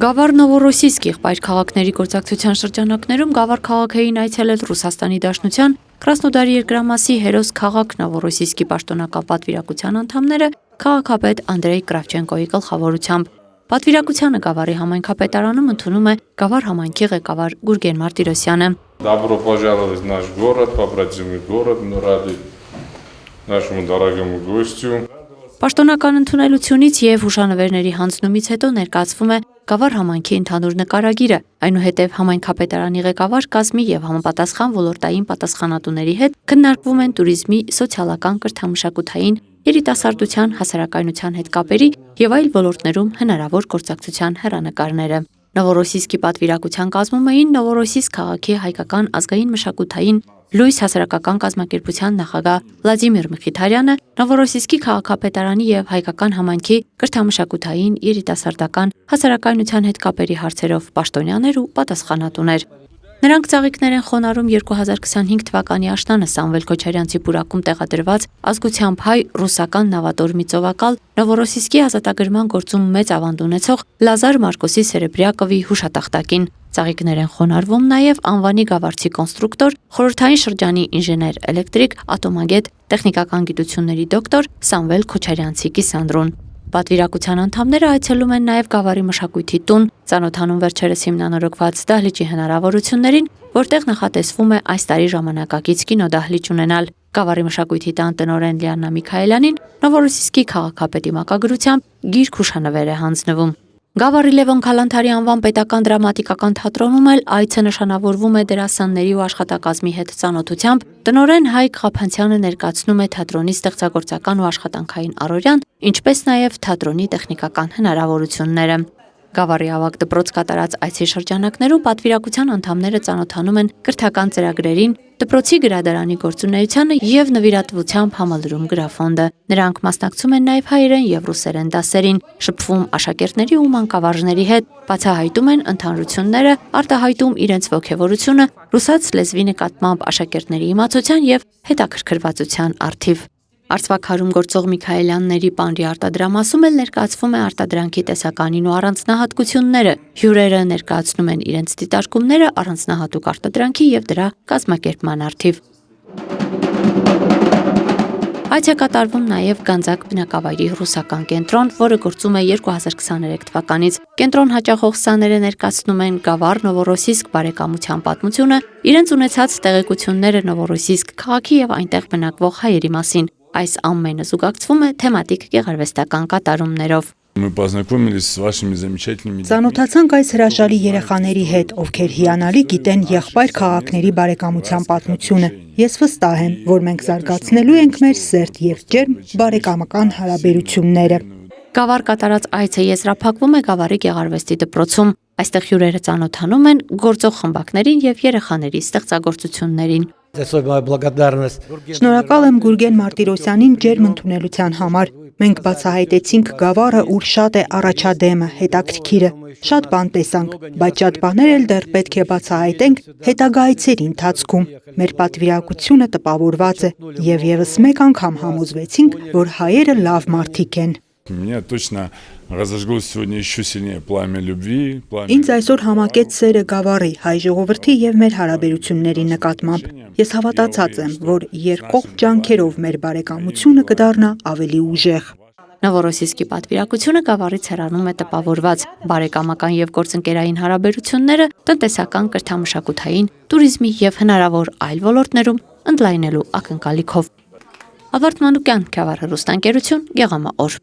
Գավառ Նովորոսիսկ եղբայր քաղաքների գործակցության շրջանակներում Գավառ քաղաք էին այցելել Ռուսաստանի Դաշնության Կրասնոդարի երկրամասի հերոս քաղաք Նովորոսիսկի պաշտոնական պատվիրակության անդամները քաղաքապետ Անդրեյ Կրավչենկոյի գլխավորությամբ։ Պատվիրակությանը Գավառի համայնքապետարանում ընդունում է Գավառ համայնքի ղեկավար Գուրգեն Մարտիրոսյանը։ Добро пожаловать в наш город, побратимый город, мы рады нашему дорогому гостю. Պաշտոնական ընդունելությունից եւ հուշանվերների հանձնումից հետո ներկայացվում է Գավառ համայնքի ընդհանուր նկարագիրը, այնուհետև համայնքապետարանի ղեկավար կազմի եւ համապատասխան ոլորտային պատասխանատուների հետ քննարկվում են туриզմի, սոցիալական, կրթամշակութային, երիտասարդության, հասարակայնության հետ կապերի եւ այլ ոլորտներում հնարավոր գործակցության հեռանկարները։ Նովորոսիսկի պատվիրակության կազմում էին Նովորոսիսկ քաղաքի հայկական ազգային մշակութային Լույս հասարակական կազմակերպության նախագահ Վլադիմիր Մխիթարյանը, Նովորոսիսկի քաղաքապետարանի եւ հայկական համայնքի կրթամշակութային, երիտասարդական, հասարակայնության հետ կապերի հարցերով պաշտոնյաներ ու պատասխանատուներ։ Նրանք ծաղիկներ են խոնարհում 2025 թվականի աշնանը Սամվել Քոչարյանցի պուրակում տեղադրված ազգությամբ հայ ռուսական նավատորմի ծովակալ Նովորոսիսկի ազատագրման գործում մեծ ավանդ ունեցող Լազար Մարկոսի Սերեբրյակովի հուշատախտակին։ Ծաղիկներ են խոնարհվում նաև անվանի գավառցի կոնստրուկտոր, խորհրդային շրջանի ինժեներ էլեկտրիկ, ատոմագետ, տեխնիկական գիտությունների դոկտոր Սամվել Քոչարյանցի կիսանդրուն։ Պատվիրակության անդամները այցելում են նաև Գավառի մշակույթի տուն, ծանոթանում վերջերս հիմնանորոգված դահլիճի հնարավորություններին, որտեղ նախատեսվում է այս տարի ժամանակակից կինոդահլիճ ունենալ։ Գավառի մշակույթի տան տնօրեն Լիաննա Միքայելյանին Նովորոսիսկի քաղաքապետի մակագրությամբ գիրք հուշանվեր է հանձնվում։ Գավառի Լևոն Քալանթարի անվան պետական դրամատիկական թատրոնում էլ այցը նշանավորվում է դերասանների ու աշխատակազմի հետ ծանոթությամբ։ Տնօրեն Հայկ Ղափանցյանը ներկայացնում է թատրոնի ստեղծագործական ու աշխատանքային առօրյան, ինչպես նաև թատրոնի տեխնիկական հնարավորությունները։ Գավառի ավագ դպրոց կատարած այցի շրջանակներում պատվիրակության անդամները ծանոթանում են կրթական ծրագրերին, դպրոցի գրադարանի գործունեությանը եւ նվիրատվությամբ համալրում գրաֆոնդը։ Նրանք մասնակցում են նաև հայերեն եւ ռուսերեն դասերին, շփվում աշակերտների ու մանկավարժների հետ, բացահայտում են ընդհանրությունները, արտահայտում իրենց ոգևորությունը ռուսաց լեզվի նկատմամբ աշակերտների իմացության եւ հետաքրքրվածության առթիվ։ Արցվաքարում գործող Միքայելյանների պանրի արտադրամասում էլ ներկայացվում է արտադրանքի տեսականին ու առանձնահատկությունները։ Հյուրերը ներկայացնում են իրենց դիտարկումները առանձնահատուկ արտադրանքի եւ դրա կազմակերպման առթիվ։ Այց է կատարվում նաև Գանձակ բնակավայրի ռուսական կենտրոն, որը գործում է 2023 թվականից։ Կենտրոն հաճախող սաները ներկայացնում են Գավառ Նովորոսիսկ բարեկամության պատմությունը, իրենց ունեցած տեղեկությունները Նովորոսիսկ քաղաքի եւ այնտեղ բնակվող հայերի մասին։ Այս ամենը զուգակցվում է թեմատիկ գեղարվեստական կատարումներով։ Мы познакомились с вашими замечательными. Ծանոթացանք այս հրաշալի երեխաների հետ, ովքեր հիանալի գիտեն եղբայր քաղաքների բարեկամության պատմությունը։ Ես վստահ եմ, որ մենք զարգացնելու ենք մեր սերտ եւ ջերմ բարեկամական հարաբերությունները։ Գավառ կատարած այցը եզրափակվում է Գավառի գեղարվեստի դպրոցում։ Այստեղ հյուրերը ծանոթանում են գործող խմբակներին եւ երեխաների ստեղծագործություններին։ Շնորհակալ եմ Գուրգեն Մարտիրոսյանին ջերմ ընդունելության համար։ Մենք բացահայտեցինք Գավառը, ուր շատ է առաջադեմը, հետաքրքիրը, շատ բան տեսանք, բայց շատ բաներ էլ դեռ պետք է բացահայտենք հետագա այցերի ընթացքում։ Մեր պատվիրակությունը տպավորված է եւ եւս մեկ անգամ համոզվեցինք, որ հայերը լավ մարդիկ են։ Меня точно разожглось сегодня еще сильнее пламя любви. Ինձ այսօր համակեց սերը Գավառի, հայ ժողովրդի եւ մեր հարաբերությունների նկատմամբ։ Ես հավատացած եմ, որ երկկողմ ջանքերով մեր բարեկամությունը կդառնա ավելի ուժեղ։ Նովորոսիսկի պատվիրակությունը Գավառից հեռանում է տպավորված բարեկամական եւ գործընկերային հարաբերությունները տնտեսական, կրթամշակութային, туриզմի եւ հնարավոր այլ ոլորտներում ընդլայնելու ակնկալիքով։ Ավարտ Մանուկյան, Գավառ հեռուստաընկերություն, Գեղամա օր։